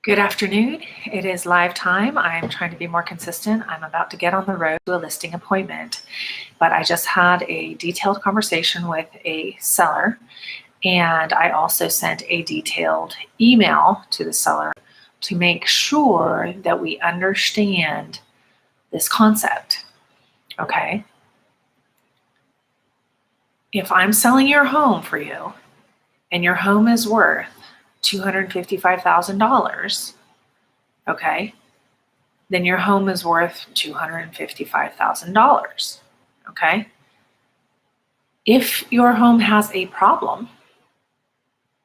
Good afternoon. It is live time. I'm trying to be more consistent. I'm about to get on the road to a listing appointment, but I just had a detailed conversation with a seller, and I also sent a detailed email to the seller to make sure that we understand this concept. Okay. If I'm selling your home for you and your home is worth $255,000, okay, then your home is worth $255,000, okay? If your home has a problem,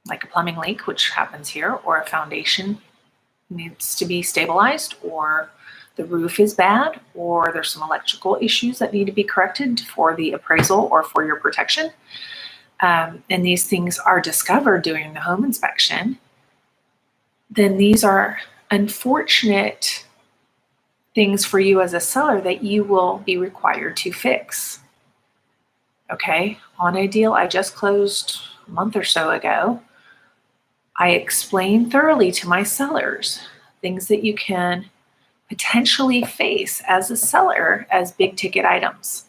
like a plumbing leak, which happens here, or a foundation needs to be stabilized, or the roof is bad, or there's some electrical issues that need to be corrected for the appraisal or for your protection, and these things are discovered during the home inspection, then these are unfortunate things for you as a seller that you will be required to fix. Okay, on a deal I just closed a month or so ago, I explained thoroughly to my sellers things that you can potentially face as a seller as big ticket items.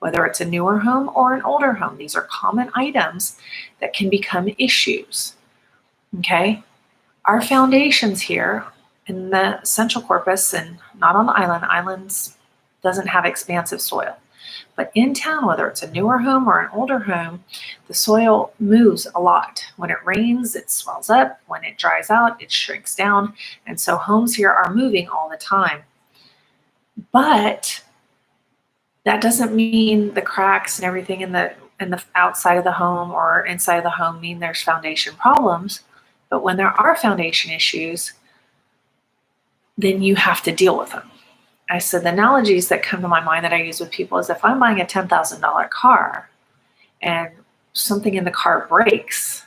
Whether it's a newer home or an older home, these are common items that can become issues. Okay, our foundations here in the central corpus, and not on the islands doesn't have expansive soil. But in town, whether it's a newer home or an older home, the soil moves a lot. When it rains, it swells up. When it dries out, it shrinks down. And so homes here are moving all the time. But that doesn't mean the cracks and everything in the outside of the home or inside of the home mean there's foundation problems. But when there are foundation issues, then you have to deal with them. I said the analogies that come to my mind that I use with people is if I'm buying a $10,000 car and something in the car breaks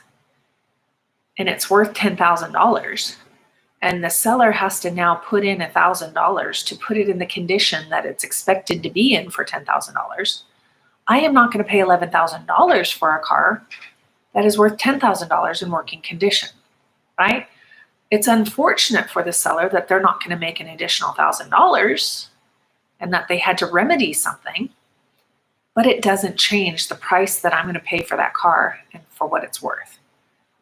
and it's worth $10,000 and the seller has to now put in $1,000 to put it in the condition that it's expected to be in for $10,000, I am not going to pay $11,000 for a car that is worth $10,000 in working condition, right? It's unfortunate for the seller that they're not going to make an additional $1,000 and that they had to remedy something, but it doesn't change the price that I'm going to pay for that car and for what it's worth,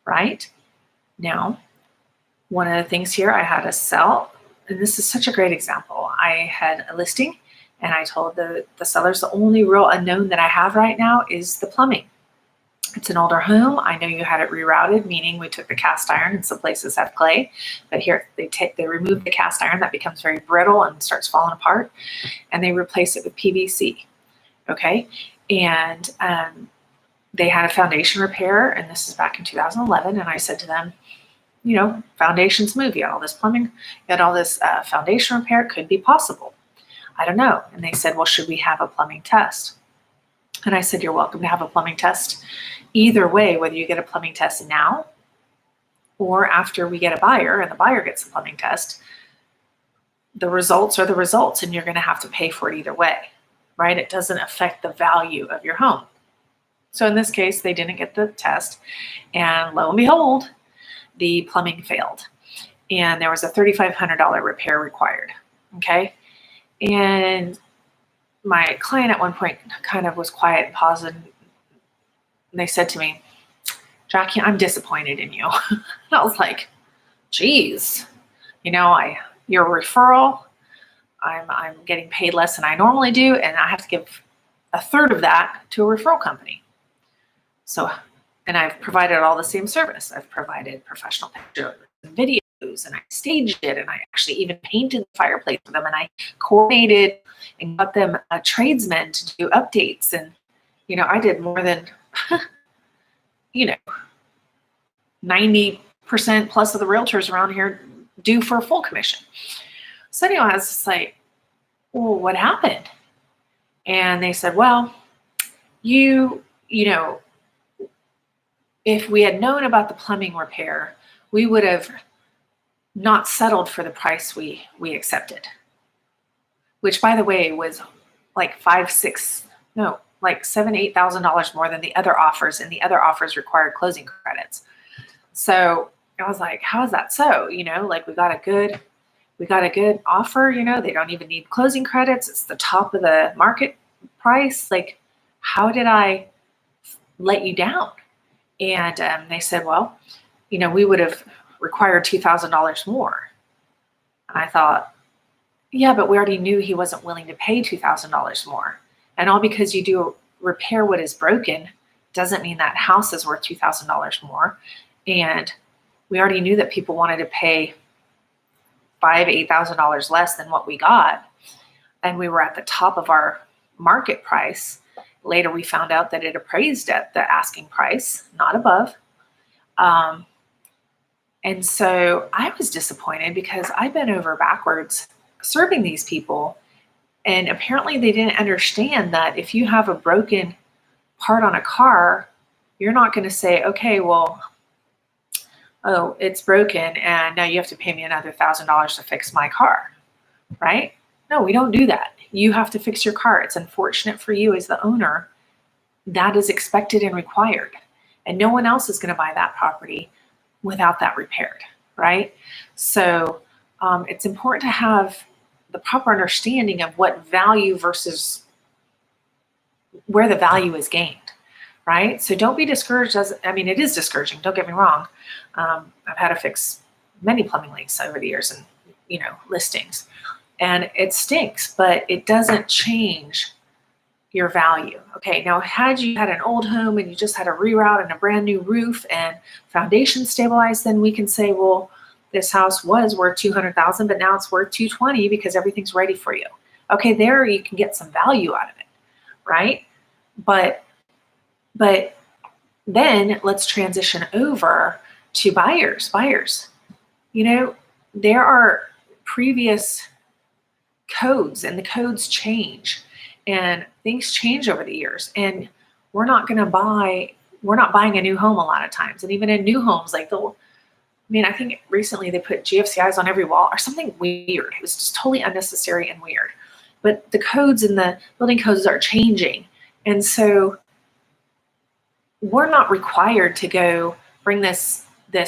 right? Now, one of the things here I had to sell, and this is such a great example. I had a listing and I told the sellers the only real unknown that I have right now is the plumbing. It's an older home. I know you had it rerouted, meaning we took the cast iron and some places have clay, but here they remove the cast iron that becomes very brittle and starts falling apart, and they replace it with PVC. Okay, and they had a foundation repair, and this is back in 2011. And I said to them, you know, foundations move. You got all this plumbing, you got all this foundation repair. It could be possible. I don't know. And they said, well, should we have a plumbing test? And I said, you're welcome to have a plumbing test. Either way, whether you get a plumbing test now or after we get a buyer and the buyer gets a plumbing test, the results are the results and you're going to have to pay for it either way, right? It doesn't affect the value of your home. So in this case, they didn't get the test, and lo and behold, the plumbing failed and there was a $3,500 repair required. Okay. And my client at one point kind of was quiet and paused, and they said to me, Jackie, I'm disappointed in you. And I was like, geez, you know, your referral, I'm getting paid less than I normally do, and I have to give a third of that to a referral company. So, and I've provided all the same service. I've provided professional pictures and videos, and I staged it, and I actually even painted the fireplace for them, and I coordinated and got them a tradesman to do updates. And, you know, I did more than, 90% plus of the realtors around here do for a full commission. So anyway, I was just like, well, what happened? And they said, well, you know, if we had known about the plumbing repair, we would have not settled for the price we accepted, which, by the way, was like $7,000-$8,000 more than the other offers, and the other offers required closing credits. So I was like, how is that so? Like we got a good offer, they don't even need closing credits. It's the top of the market price. Like, how did I let you down? And they said, well, we would have required $2,000 more. And I thought, yeah, but we already knew he wasn't willing to pay $2,000 more. And all because you do repair what is broken doesn't mean that house is worth $2,000 more. And we already knew that people wanted to pay $5,000, $8,000 less than what we got. And we were at the top of our market price. Later, we found out that it appraised at the asking price, not above. And so I was disappointed because I bent over backwards serving these people. And apparently they didn't understand that if you have a broken part on a car, you're not going to say, okay, well, oh, it's broken and now you have to pay me another $1,000 to fix my car, right? No, we don't do that. You have to fix your car. It's unfortunate for you as the owner. That is expected and required. And no one else is going to buy that property without that repaired, right? So it's important to have the proper understanding of what value versus where the value is gained, right? So don't be discouraged. It is discouraging. Don't get me wrong. I've had to fix many plumbing leaks over the years and, listings, and it stinks, but it doesn't change your value. Okay. Now, had you had an old home and you just had a reroute and a brand new roof and foundation stabilized, then we can say, well, this house was worth $200,000, but now it's worth $220 because everything's ready for you. Okay. There you can get some value out of it. Right. But then let's transition over to buyers. There are previous codes and the codes change and things change over the years. And we're not buying a new home a lot of times. And even in new homes, I think recently they put GFCIs on every wall or something weird. It was just totally unnecessary and weird. But the codes and the building codes are changing. And so we're not required to go bring this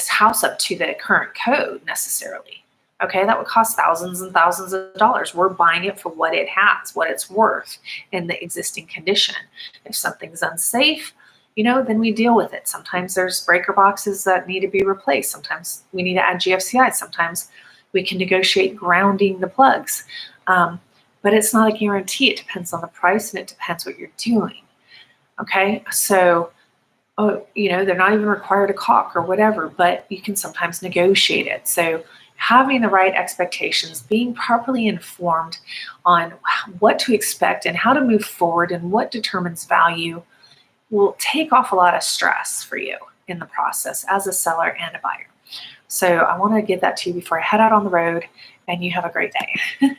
house up to the current code necessarily. Okay, that would cost thousands and thousands of dollars. We're buying it for what it has, what it's worth in the existing condition. If something's unsafe, then we deal with it. Sometimes there's breaker boxes that need to be replaced. Sometimes we need to add GFCI. Sometimes we can negotiate grounding the plugs. But it's not a guarantee. It depends on the price and it depends what you're doing. Okay, so they're not even required to caulk or whatever, but you can sometimes negotiate it. So having the right expectations, being properly informed on what to expect and how to move forward and what determines value will take off a lot of stress for you in the process as a seller and a buyer. So I want to give that to you before I head out on the road, and you have a great day.